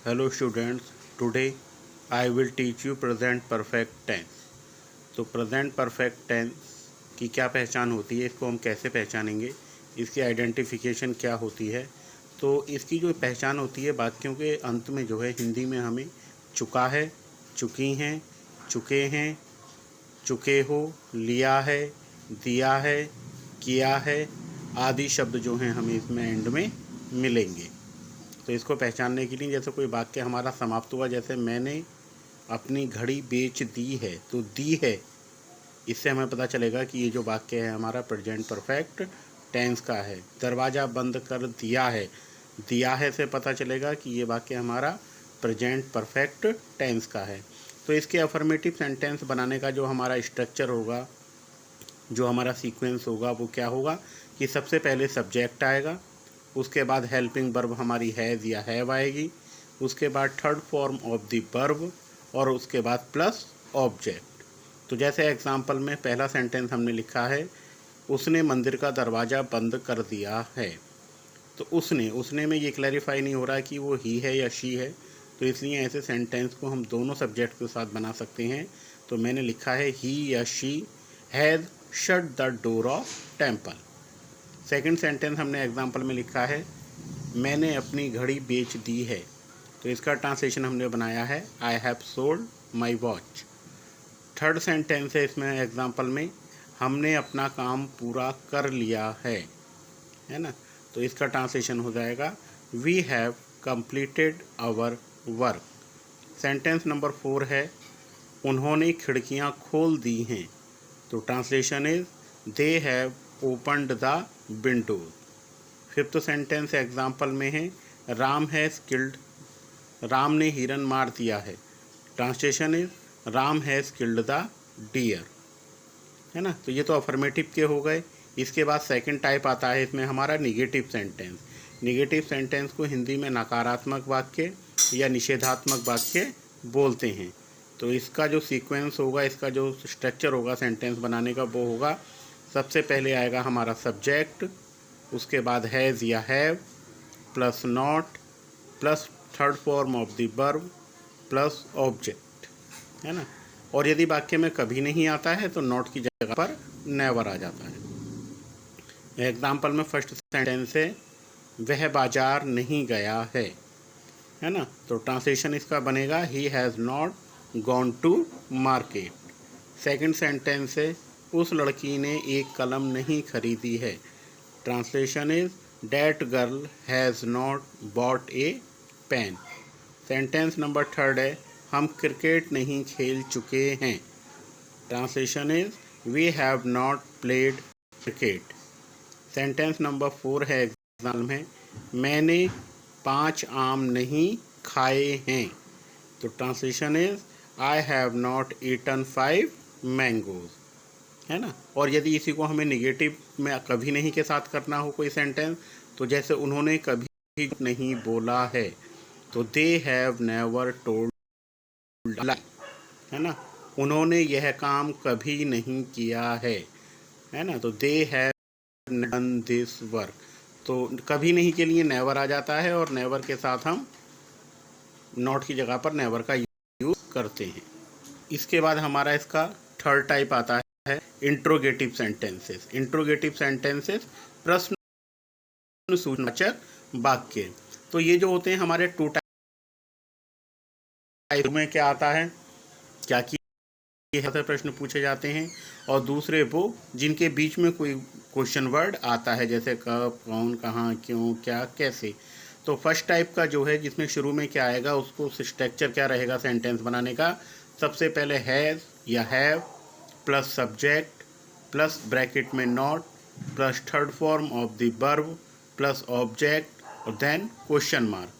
Hello students, today I will teach you present perfect tense। तो present perfect tense की क्या पहचान होती है, इसको हम कैसे पहचानेंगे, इसकी आइडेंटिफिकेशन क्या होती है। तो इसकी जो पहचान होती है, वाक्यों के अंत में जो है हिंदी में हमें चुका है, चुकी हैं, चुके हैं, चुके हो, लिया है, दिया है, किया है आदि शब्द जो हैं हमें इसमें एंड में मिलेंगे। तो इसको पहचानने के लिए जैसे कोई वाक्य हमारा समाप्त हुआ, जैसे मैंने अपनी घड़ी बेच दी है, तो दी है, इससे हमें पता चलेगा कि ये जो वाक्य है हमारा प्रेजेंट परफेक्ट टेंस का है। दरवाज़ा बंद कर दिया है, दिया है से पता चलेगा कि ये वाक्य हमारा प्रेजेंट परफेक्ट टेंस का है। तो इसके अफर्मेटिव सेंटेंस बनाने का जो हमारा स्ट्रक्चर होगा, जो हमारा सीक्वेंस होगा, वो क्या होगा कि सबसे पहले सब्जेक्ट आएगा, उसके बाद हेल्पिंग वर्ब हमारी हैज़ या हैव आएगी, उसके बाद third form of the verb और उसके बाद प्लस ऑब्जेक्ट। तो जैसे एग्जांपल में पहला सेंटेंस हमने लिखा है, उसने मंदिर का दरवाज़ा बंद कर दिया है। तो उसने में ये क्लैरिफाई नहीं हो रहा है कि वो ही है या शी है, तो इसलिए ऐसे सेंटेंस को हम दोनों सब्जेक्ट के साथ बना सकते हैं। तो मैंने लिखा है ही या she has shut the door of temple. Second sentence हमने एग्जांपल में लिखा है, मैंने अपनी घड़ी बेच दी है। तो इसका ट्रांसलेशन हमने बनाया है, I have sold my watch. Third sentence है इसमें एग्जांपल में, हमने अपना काम पूरा कर लिया है ना। तो इसका ट्रांसलेशन हो जाएगा, we have completed our work. Sentence number 4 है, उन्होंने खिड़कियां खोल दी हैं। तो translation is, they have opened the windows. Fifth sentence example में है, राम हैज़ किल्ड, राम ने हिरन मार दिया है। Translation is, Ram has killed the deer, है ना। तो ये तो अफर्मेटिव के हो गए। इसके बाद सेकंड टाइप आता है इसमें हमारा निगेटिव सेंटेंस। निगेटिव सेंटेंस को हिंदी में नकारात्मक वाक्य या निषेधात्मक वाक्य बोलते हैं। तो इसका जो सीक्वेंस होगा, इसका जो स्ट्रक्चर होगा सेंटेंस बनाने का, वो होगा, सबसे पहले आएगा हमारा सब्जेक्ट, उसके बाद हैज़ या have plus not plus third form of the verb plus object, है ना। और यदि वाक्य में कभी नहीं आता है तो नॉट की जगह पर नेवर आ जाता है। एग्जाम्पल में फर्स्ट सेंटेंस है, वह बाजार नहीं गया है ना। तो ट्रांसलेशन इसका बनेगा, he has not gone to market. Second sentence है, उस लड़की ने एक कलम नहीं खरीदी है। Translation is, that girl has not bought a pen. Sentence number third है, हम क्रिकेट नहीं खेल चुके हैं। Translation is, we have not played cricket. Sentence number 4 है एग्जाम में, मैंने 5 आम नहीं खाए हैं। तो translation is, I have not eaten 5 mangoes, है ना। और यदि इसी को हमें निगेटिव में कभी नहीं के साथ करना हो कोई सेंटेंस, तो जैसे उन्होंने कभी नहीं बोला है, तो दे हैव नेवर टोल्ड लाई, है ना। उन्होंने यह काम कभी नहीं किया है ना। तो they have done this work. तो कभी नहीं के लिए नेवर आ जाता है और नेवर के साथ हम नॉट की जगह पर नेवर का यूज़ करते हैं। इसके बाद हमारा इसका थर्ड टाइप आता है इंट्रोगेटिव सेंटेंसेस। इंट्रोगेटिव सेंटेंसेस प्रश्न सूचनावाचक वाक्य। तो ये जो होते हैं हमारे टू टाइप में क्या आता है, क्या कि प्रश्न पूछे जाते हैं, और दूसरे वो जिनके बीच में कोई क्वेश्चन वर्ड आता है, जैसे कब, कौन, कहाँ, क्यों, क्या, कैसे। तो फर्स्ट टाइप का जो है, जिसमें शुरू में क्या आएगा, उसको स्ट्रक्चर क्या रहेगा सेंटेंस बनाने का, सबसे पहले हैज़ या have plus subject plus bracket में not plus third form of the verb plus object और देन क्वेश्चन मार्क।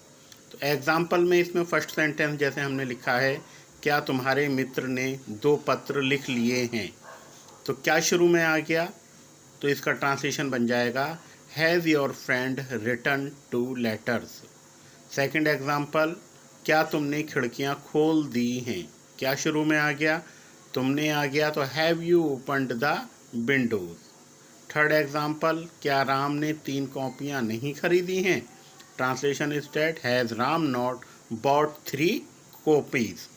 तो एग्जाम्पल में इसमें फर्स्ट सेंटेंस जैसे हमने लिखा है, क्या तुम्हारे मित्र ने 2 पत्र लिख लिए हैं। तो क्या शुरू में आ गया, तो इसका ट्रांसलेशन बन जाएगा, has your friend written 2 letters. Second example, क्या तुमने खिड़कियां खोल दी हैं। क्या शुरू में आ गया, तुमने आ गया, तो have you opened the Windows. Third example, क्या राम ने 3 कॉपियाँ नहीं खरीदी हैं। Translation is that has Ram not bought 3 copies.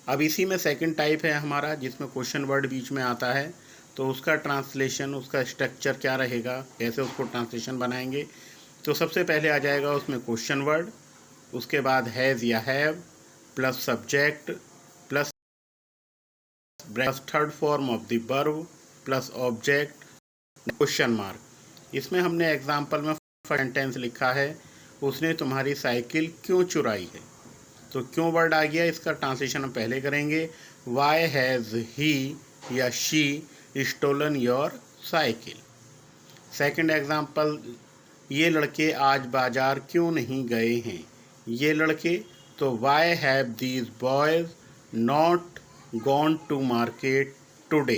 अब इसी में सेकंड टाइप है हमारा, जिसमें क्वेश्चन वर्ड बीच में आता है, तो उसका ट्रांसलेशन, उसका स्ट्रक्चर क्या रहेगा, कैसे उसको ट्रांसलेशन बनाएंगे। तो सबसे पहले आ जाएगा उसमें क्वेश्चन वर्ड, उसके बाद हैज़ या have plus subject plus third form of the verb plus object question mark. इसमें हमने एग्जाम्पल में सेंटेंस लिखा है, उसने तुम्हारी साइकिल क्यों चुराई है। तो क्यों वर्ड आ गया, इसका ट्रांसलेशन हम पहले करेंगे। वाई हैज़ ही या she stolen your cycle. Second example, ये लड़के आज बाजार क्यों नहीं गए हैं। ये लड़के, तो why have these boys not gone to market today.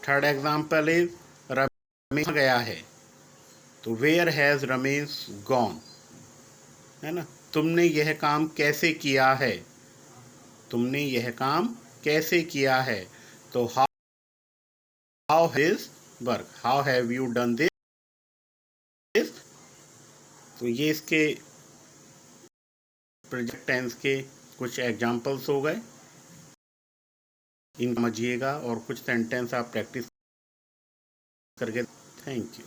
Third example is Ramesh गया है, तो वेयर हैज़ रमेश गॉन, है ना। तुमने यह काम कैसे किया है, तुमने यह काम कैसे किया है, तो how his work, how have you done this. तो ये इसके प्रेजेंट टेंस के कुछ एग्जाम्पल्स हो गए, इन समझिएगा और कुछ सेंटेंस आप प्रैक्टिस करके। Thank you.